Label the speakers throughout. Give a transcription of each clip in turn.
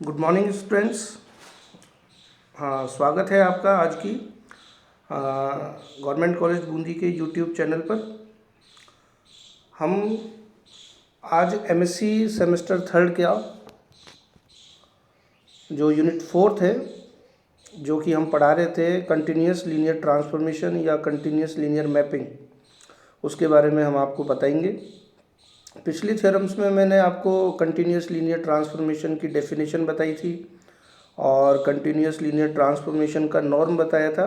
Speaker 1: Good morning students. हाँ, स्वागत है आपका आज की गवर्नमेंट कॉलेज बूंदी के यूट्यूब चैनल पर। हम आज एमएससी सेमेस्टर थर्ड का जो यूनिट फोर्थ है, जो कि हम पढ़ा रहे थे कंटिन्यूस लीनियर ट्रांसफॉर्मेशन या कंटिन्यूस लीनियर मैपिंग, उसके बारे में हम आपको बताएंगे। पिछली थ्योरम्स में मैंने आपको कंटिन्यूस लीनियर ट्रांसफॉर्मेशन की डेफिनेशन बताई थी और कंटिन्यूस लीनियर ट्रांसफॉर्मेशन का नॉर्म बताया था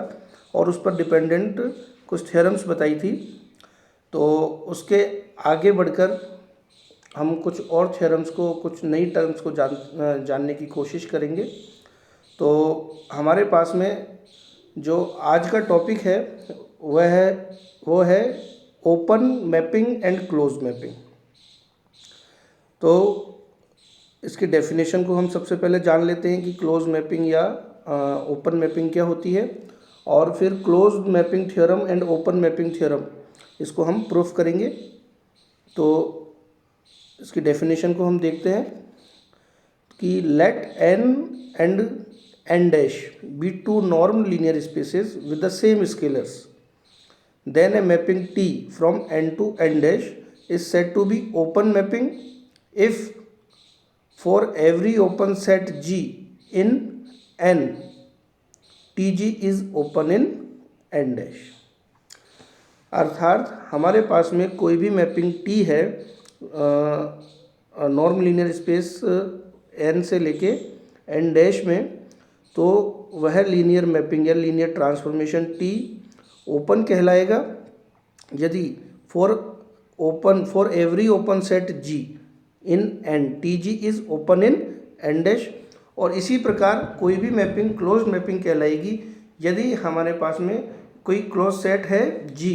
Speaker 1: और उस पर डिपेंडेंट कुछ थ्योरम्स बताई थी। तो उसके आगे बढ़कर हम कुछ और थ्योरम्स को, कुछ नई टर्म्स को जानने की कोशिश करेंगे। तो हमारे पास में जो आज का टॉपिक है वो है open mapping and close mapping. तो इसकी डेफिनेशन को हम सबसे पहले जान लेते हैं कि क्लोज मैपिंग या ओपन मैपिंग क्या होती है, और फिर close mapping theorem and open mapping theorem इसको हम प्रूफ करेंगे। तो इसकी डेफिनेशन को हम देखते हैं कि let N and N dash be two norm linear spaces with the same scalars, then a mapping T from n to n dash is said to be open mapping if for every open set G in n, Tg is open in n dash। अर्थात हमारे पास में कोई भी mapping T है norm linear space n से लेके n dash में, तो वह लीनियर मैपिंग या लीनियर ट्रांसफॉर्मेशन T ओपन कहलाएगा यदि for every open set G in an Tg is open in an dash. और इसी प्रकार कोई भी मैपिंग क्लोज मैपिंग कहलाएगी यदि हमारे पास में कोई क्लोज सेट है G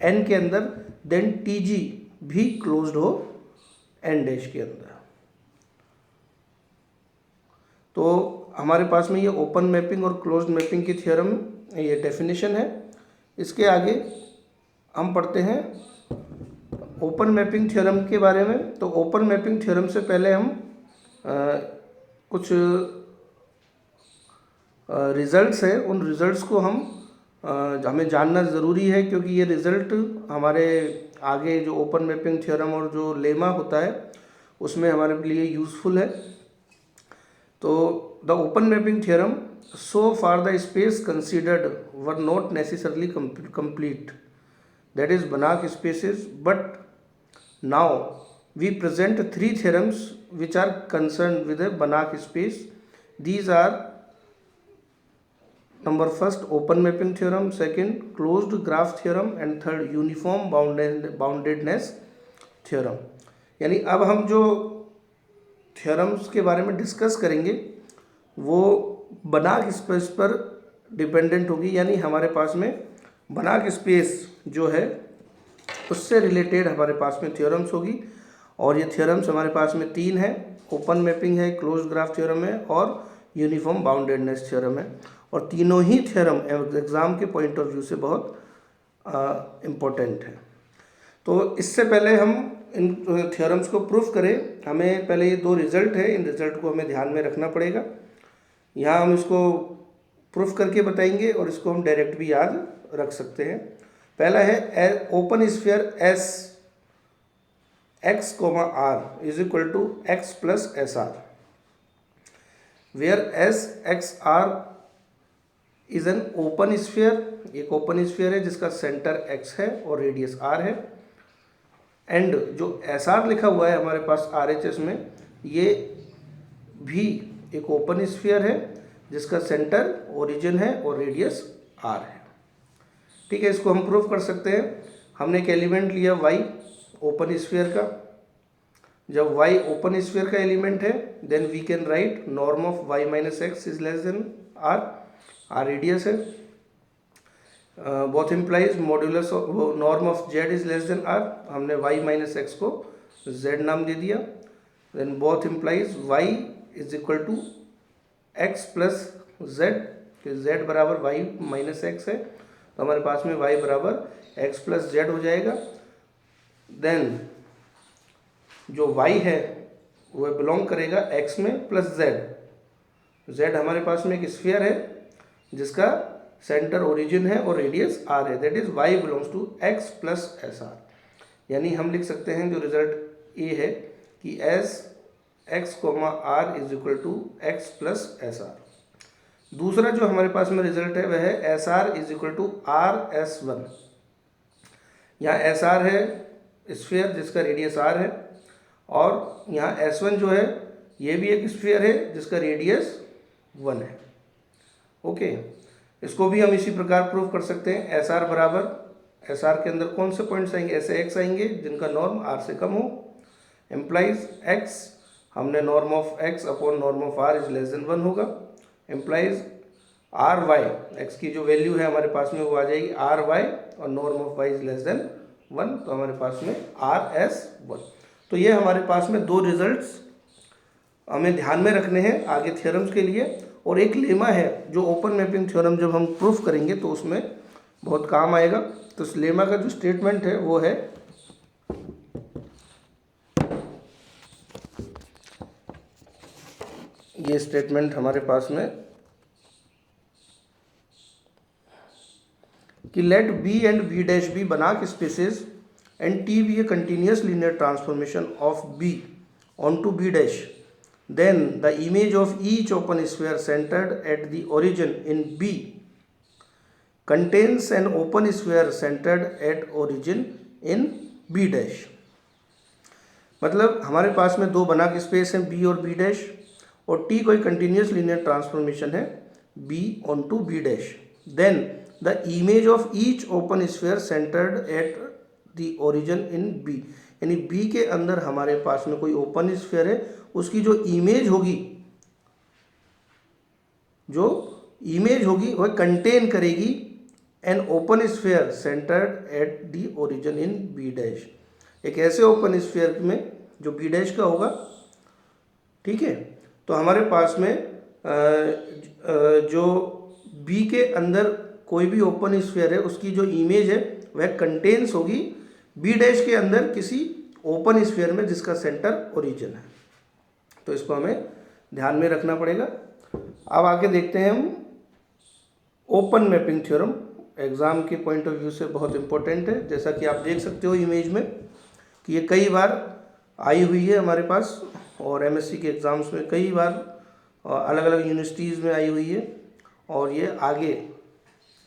Speaker 1: एन के अंदर, देन Tg भी क्लोज्ड हो एन डैश के अंदर। तो हमारे पास में ये ओपन मैपिंग और क्लोज्ड मैपिंग की थ्योरम, ये डेफिनेशन है। इसके आगे हम पढ़ते हैं ओपन मैपिंग थ्योरम के बारे में। तो ओपन मैपिंग थ्योरम से पहले हम कुछ रिजल्ट्स हैं, उन रिजल्ट्स को हमें जानना ज़रूरी है, क्योंकि ये रिज़ल्ट हमारे आगे जो ओपन मैपिंग थ्योरम और जो लेमा होता है उसमें हमारे लिए यूज़फुल है। तो the open mapping theorem, so far the space considered were not necessarily complete, that is Banach spaces, but now we present three theorems which are concerned with a Banach space. These are number first open mapping theorem, second closed graph theorem, and third uniform boundedness theorem। यानी अब हम जो theorems के बारे में discuss करेंगे वो बनाक स्पेस पर डिपेंडेंट होगी, यानी हमारे पास में बनाक स्पेस जो है उससे रिलेटेड हमारे पास में थ्योरम्स होगी। और ये थ्योरम्स हमारे पास में तीन है, ओपन मैपिंग है, क्लोज ग्राफ थ्योरम है और यूनिफॉर्म बाउंडेडनेस थ्योरम है। और तीनों ही थ्योरम एग्ज़ाम के पॉइंट ऑफ व्यू से बहुत इम्पोर्टेंट है। तो इससे पहले हम इन थ्योरम्स को प्रूफ करें, हमें पहले ये दो रिज़ल्ट है, इन रिज़ल्ट को हमें ध्यान में रखना पड़ेगा। यहाँ हम इसको प्रूफ करके बताएंगे और इसको हम डायरेक्ट भी याद रख सकते हैं। पहला है open sphere S X comma R is equal to X plus S R, where S X R is an open sphere. एक ओपन स्फीयर है जिसका सेंटर एक्स है और रेडियस आर है। एंड जो एस आर लिखा हुआ है हमारे पास RHS में, ये भी एक ओपन स्फीयर है जिसका सेंटर ओरिजिन है और रेडियस आर है। ठीक है, इसको हम प्रूव कर सकते हैं। हमने एक एलिमेंट लिया y ओपन स्फीयर का। जब y ओपन स्फीयर का एलिमेंट है, then we can write norm of y minus x is less than r radius है। Both implies modulus norm of z is less than r, हमने y minus x को z नाम दे दिया। Then both implies y is equal to x plus z, z बराबर y minus x है, तो हमारे पास में y बराबर x प्लस z हो जाएगा। देन जो y है वह बिलोंग करेगा एक्स में प्लस जेड। जेड हमारे पास में एक स्फीयर है जिसका सेंटर ओरिजिन है और रेडियस आर है, that is Y belongs to X plus S R. यानी हम लिख सकते हैं जो रिजल्ट ये है कि S X comma R is equal to X plus S R. दूसरा जो हमारे पास में रिजल्ट है वह है S R is equal to R S one. यहाँ एस आर है स्फीयर जिसका रेडियस आर है, और यहाँ एस वन जो है ये भी एक स्फीयर है जिसका रेडियस वन है। ओके, इसको भी हम इसी प्रकार प्रूव कर सकते हैं। एस आर बराबर एस आर के अंदर कौन से पॉइंट्स आएंगे, ऐसे एक्स आएंगे जिनका नॉर्म आर से कम हो, एम्प्लाइज एक्स, हमने norm of X upon norm of R is less than one होगा, एम्प्लाइज आर वाई, एक्स की जो वैल्यू है हमारे पास में वो आ जाएगी आर वाई, और norm of Y is less than one, तो हमारे पास में आर एस वन। तो ये हमारे पास में दो रिजल्ट्स हमें ध्यान में रखने हैं आगे थ्योरम्स के लिए। और एक लेमा है जो ओपन मैपिंग थ्योरम जब हम प्रूफ करेंगे तो उसमें बहुत काम आएगा। तो इस लेमा का जो स्टेटमेंट है वो है ये स्टेटमेंट हमारे पास में कि let B and B dash B Banach spaces and T be a continuous linear transformation of B onto B dash, then the image of each open sphere centered at the origin in B contains an open sphere centered at origin in B dash। मतलब हमारे पास में दो बनाक space हैं B और B dash, और T कोई कंटिन्यूस लीनियर ट्रांसफॉर्मेशन है B onto B dash, then the image of each open sphere centred at the origin in B, यानी B के अंदर हमारे पास में कोई ओपन स्फीयर है, उसकी जो इमेज होगी वह कंटेन करेगी an open sphere centred at the origin in B dash, एक ऐसे ओपन स्फीयर में जो बी डैश का होगा। ठीक है, तो हमारे पास में जो बी के अंदर कोई भी ओपन स्फीयर है उसकी जो इमेज है वह कंटेन्स होगी बी डैश के अंदर किसी ओपन स्फीयर में जिसका सेंटर ओरिजिन है। तो इसको हमें ध्यान में रखना पड़ेगा। अब आगे देखते हैं हम ओपन मैपिंग थ्योरम, एग्ज़ाम के पॉइंट ऑफ व्यू से बहुत इंपॉर्टेंट है। जैसा कि आप देख सकते हो इमेज में कि ये कई बार आई हुई है हमारे पास, और एमएससी के एग्ज़ाम्स में कई बार अलग अलग यूनिवर्सिटीज़ में आई हुई है, और ये आगे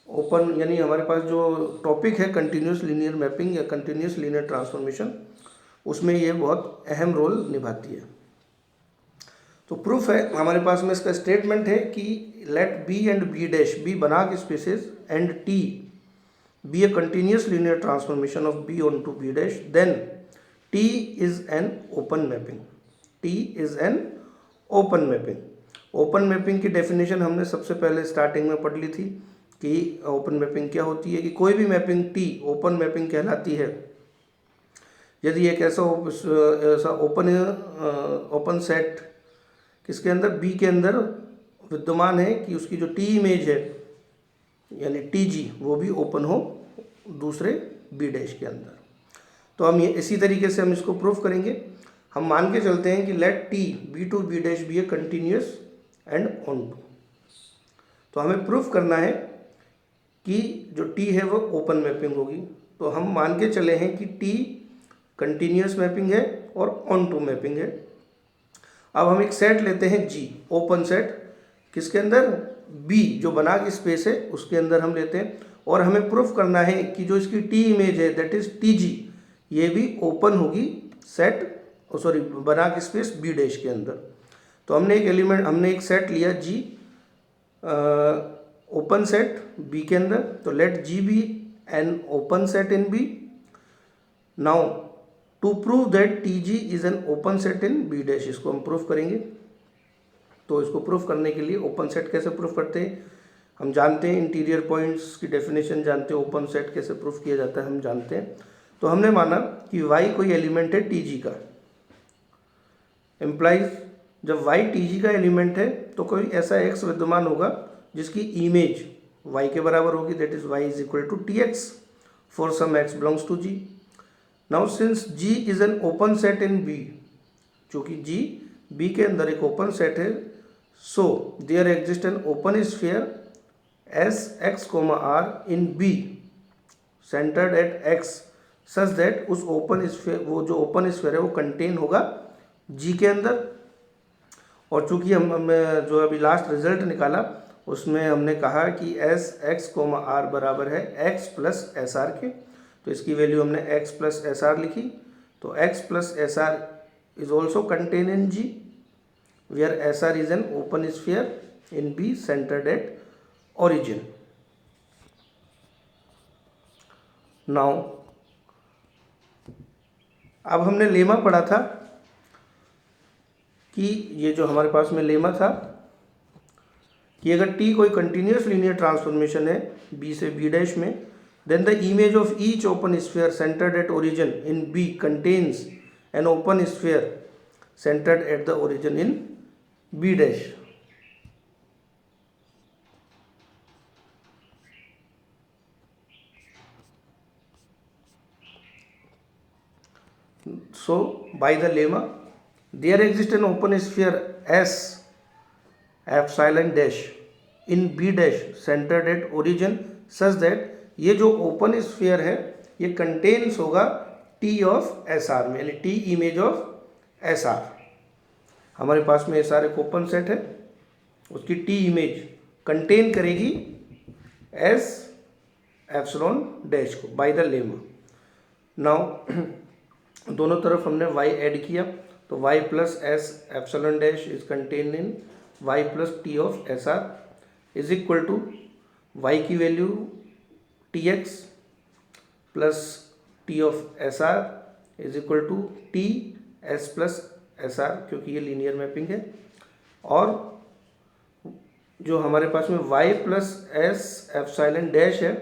Speaker 1: ओपन यानी हमारे पास जो टॉपिक है कंटिन्यूस लीनियर मैपिंग या कंटिन्यूस लीनियर ट्रांसफॉर्मेशन, उसमें ये बहुत अहम रोल निभाती है। तो प्रूफ है हमारे पास में, इसका स्टेटमेंट है कि let B and B dash B Banach spaces and T be a continuous linear transformation of B onto B dash, then T is an open mapping. T is an open mapping. Open mapping की definition हमने सबसे पहले starting में पढ़ ली थी कि open mapping क्या होती है, कि कोई भी मैपिंग टी ओपन मैपिंग कहलाती है यदि एक ऐसा ओपन सेट किसके अंदर बी के अंदर विद्यमान है कि उसकी जो टी इमेज है यानी टी जी वो भी ओपन हो दूसरे बी डैश के अंदर। तो हम ये इसी तरीके से हम इसको प्रूफ करेंगे। हम मान के चलते हैं कि let T B to B dash be a continuous and onto. तो हमें प्रूफ करना है कि जो टी है वो ओपन मैपिंग होगी। तो हम मान के चले हैं कि टी कंटिन्यूस मैपिंग है और ऑन टू मैपिंग है। अब हम एक सेट लेते हैं जी, ओपन सेट, किसके अंदर, बी जो बनाक स्पेस है उसके अंदर हम लेते हैं, और हमें प्रूफ करना है कि जो इसकी टी इमेज है दैट इज टी जी, ये भी ओपन होगी सेट बनाक स्पेस बी डैश के अंदर। तो हमने एक सेट लिया जी, ओपन सेट बी के अंदर, तो let G be an open set in B. Now to prove that T G is an open set in B dash, इसको हम प्रूफ करेंगे। तो इसको प्रूफ करने के लिए ओपन सेट कैसे प्रूफ करते हैं हम जानते हैं, इंटीरियर पॉइंट्स की डेफिनेशन जानते हैं, ओपन सेट कैसे प्रूफ किया जाता है हम जानते हैं। तो हमने माना कि y कोई एलिमेंट है टी जी का, एम्प्लाइज जब y टी जी का एलिमेंट है तो कोई ऐसा x विद्यमान होगा जिसकी इमेज y के बराबर होगी, that is y is equal to T X for some x belongs to g। Now since g is an open set in B, चूँकि जी बी के अंदर एक ओपन सेट है, so there exist an open sphere S X comma R in B centred at X such that उस open sphere, वो जो open sphere है वो कंटेन होगा जी के अंदर। और चूंकि हम जो अभी लास्ट रिजल्ट निकाला उसमें हमने कहा कि एस एक्स कोमा आर बराबर है एक्स प्लस एस आर के, तो इसकी वैल्यू हमने एक्स प्लस एस आर लिखी। तो X plus S R is also contain in G where S R is an open sphere in B centred at origin. Now अब हमने lemma पढ़ा था कि ये जो हमारे पास में लेमा था कि अगर T कोई कंटिन्यूस लीनियर ट्रांसफॉर्मेशन है B से B डैश में, then the image of each open sphere centred at origin in B contains an open sphere centred at the origin in B dash. So by the lemma there exists an open sphere S epsilon dash in B dash centered at origin such that ये जो open sphere है ये contains होगा T of S are में, यानी T image of S R. हमारे पास में एस आर एक ओपन सेट है, उसकी T इमेज कंटेन करेगी S एप्सिलॉन डैश को बाय द लेमा। नाउ दोनों तरफ हमने y ऐड किया तो y plus S epsilon dash is contain in y plus T of S R is equal to y की value T X plus T of S R is equal to T S plus S are, क्योंकि ये linear mapping है। और जो हमारे पास में y plus S epsilon dash है,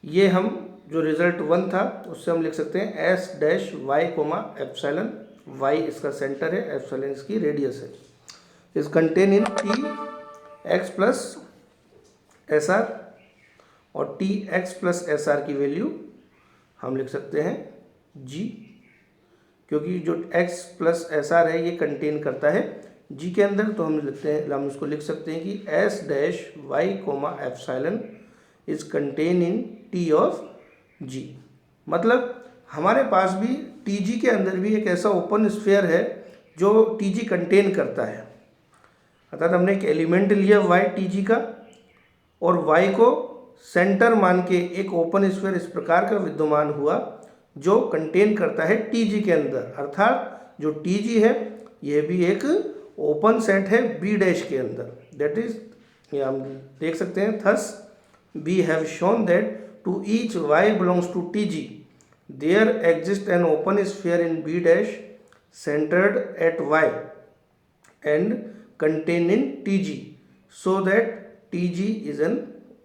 Speaker 1: ये हम जो रिजल्ट 1 था उससे हम लिख सकते हैं S dash Y comma epsilon, Y इसका सेंटर है, एप्सिलॉन इसकी रेडियस है, is contain in T X plus S R. और T X plus S R की वैल्यू हम लिख सकते हैं जी, क्योंकि जो एक्स प्लस एस आर है ये कंटेन करता है जी के अंदर, तो हम इसको लिख सकते हैं कि S dash Y comma epsilon is contain in T of G. मतलब हमारे पास भी टी जी के अंदर भी एक ऐसा ओपन स्फीयर है जो टी जी कंटेन करता है। अर्थात हमने एक एलिमेंट लिया वाई टी जी का और वाई को सेंटर मान के एक ओपन स्फीयर इस प्रकार का विद्यमान हुआ जो कंटेन करता है टी जी के अंदर। अर्थात जो टी जी है ये भी एक ओपन सेट है बी डैश के अंदर। दैट इज, ये हम देख सकते हैं, thus we have shown that to each y belongs to Tg there exists an open sphere in B dash centered at y and contained in Tg so that Tg is an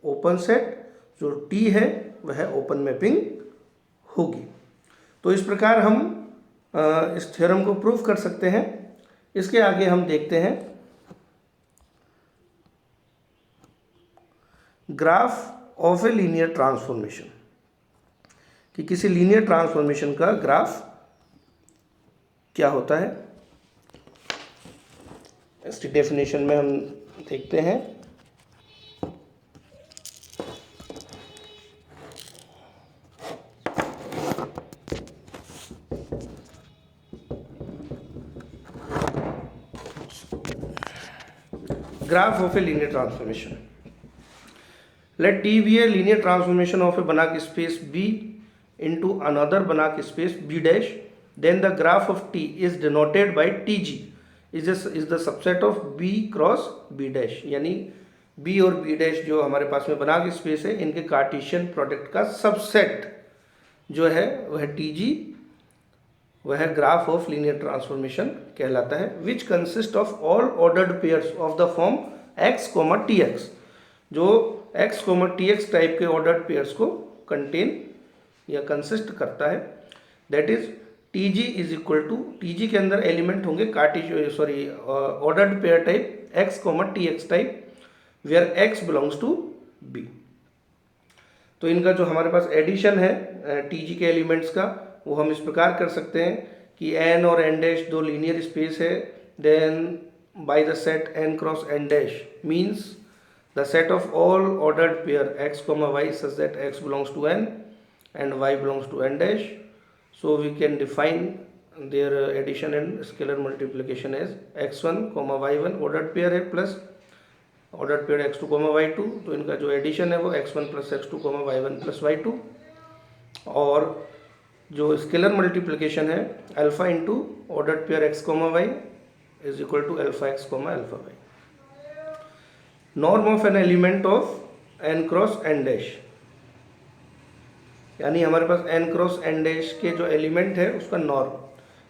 Speaker 1: open set, जो T है वह open mapping होगी। तो इस प्रकार हम इस theorem को प्रूव कर सकते हैं। इसके आगे हम देखते हैं graph of A linear transformation, कि किसी लीनियर ट्रांसफॉर्मेशन का ग्राफ क्या होता है। इसकी डेफिनेशन में हम देखते हैं graph of A linear transformation. Let T be a linear transformation of a Banach space B into another Banach space B dash, then the graph of T is denoted by Tg is the subset of B cross B dash, यानी B और B dash जो हमारे पास में Banach space है इनके Cartesian product का subset जो है वह Tg, वह ग्राफ ऑफ लीनियर ट्रांसफॉर्मेशन कहलाता है, which consist of all ordered pairs of the form x, tx, जो x, tx टाइप के ऑर्डर्ड पेयर्स को कंटेन या कंसिस्ट करता है। That is Tg is equal to, Tg के अंदर एलिमेंट होंगे ordered pair type x, tx type where x belongs to b। तो इनका जो हमारे पास एडिशन है Tg के एलिमेंट्स का वो हम इस प्रकार कर सकते हैं कि n और n डैश दो लीनियर स्पेस है, then by the set n cross n dash means the set of all ordered pair x, y such that x belongs to n and y belongs to n dash. So we can define their addition and scalar multiplication as x1, y1 ordered pair है plus ordered pair x2, y2, तो इनका जो addition है वो x1 plus x2, y1 plus y2, और जो scalar multiplication है alpha into ordered pair x, y is equal to alpha x, alpha y. Norm of an element of n cross n dash, यानी हमारे पास n cross n dash के जो element है उसका नॉर्म.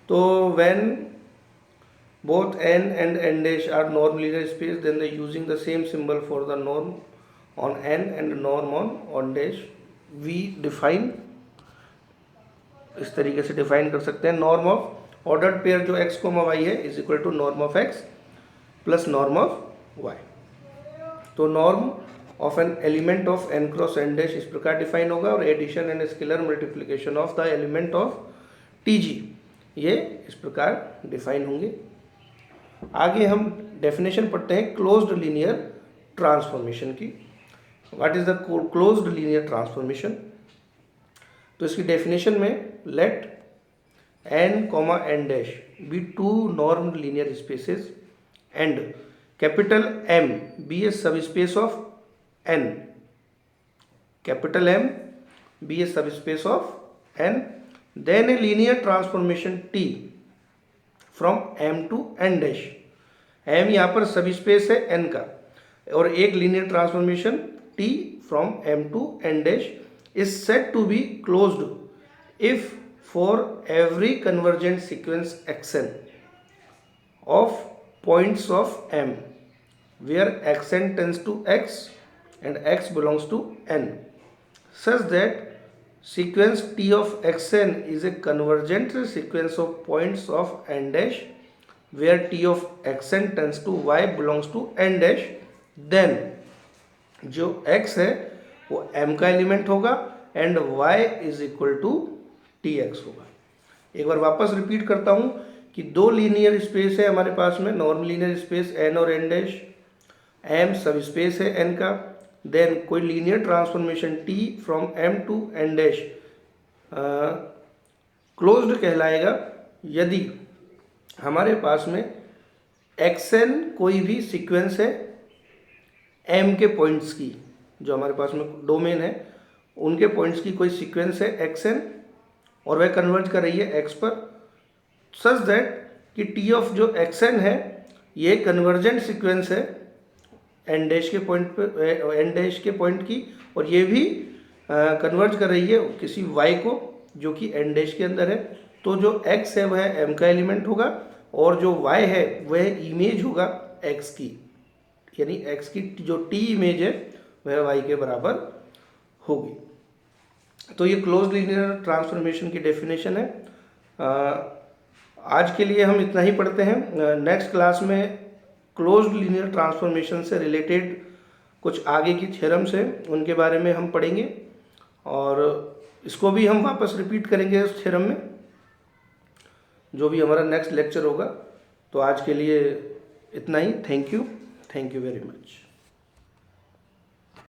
Speaker 1: तो when both n and n dash are norm linear space, then they using the same symbol for the norm on n and norm on dash we define, इस तरीके से define कर सकते हैं. नॉर्म ऑफ ऑर्डर्ड पेयर जो x, y है is equal to norm of x plus norm of y. तो norm of an element of n cross n dash इस प्रकार डिफाइन होगा, और addition and scalar multiplication of the element of tg ये इस प्रकार define होंगे. आगे हम डेफिनेशन पढ़ते हैं क्लोज्ड लीनियर ट्रांसफॉर्मेशन की. What is the closed linear transformation? तो इसकी डेफिनेशन में let n, n dash be two norm linear spaces and capital M be a subspace of n, capital M be a subspace of n, then a linear transformation T from m to n dash. m यहाँ पर सब space है n का, और एक linear transformation t from m to n dash is said to be closed if for every convergent sequence xn of points of m where xn tends to x and x belongs to n such that sequence t of xn is a convergent sequence of points of n dash where t of xn tends to y belongs to n dash, then जो x है वो m का element होगा and y is equal to tx होगा. एक बार वापस repeat करता हूँ कि दो लीनियर स्पेस है हमारे पास में, नॉर्म लीनियर स्पेस n और n dash, m subspace है n का, देन कोई linear transformation t from m to n dash closed कहलाएगा यदि हमारे पास में xn कोई भी सीक्वेंस है m के पॉइंट्स की, जो हमारे पास में डोमेन है उनके पॉइंट्स की कोई सीक्वेंस है xn और वह कन्वर्ज कर रही है x पर, सच दैट कि t ऑफ जो xn है ये कन्वर्जेंट सीक्वेंस है n डैश के पॉइंट पे, n डैश के पॉइंट की, और ये भी कन्वर्ज कर रही है किसी y को जो कि n डैश के अंदर है. तो जो x है वह m का एलिमेंट होगा और जो y है वह इमेज होगा x की, यानी x की जो t इमेज है वह y के बराबर होगी. तो ये क्लोज्ड लीनियर ट्रांसफॉर्मेशन की डेफिनेशन है. आज के लिए हम इतना ही पढ़ते हैं. नेक्स्ट क्लास में क्लोज्ड लीनियर ट्रांसफॉर्मेशन से रिलेटेड कुछ आगे की थ्योरम्स हैं उनके बारे में हम पढ़ेंगे, और इसको भी हम वापस रिपीट करेंगे उस थ्योरम में जो भी हमारा नेक्स्ट लेक्चर होगा. तो आज के लिए इतना ही. Thank you very much.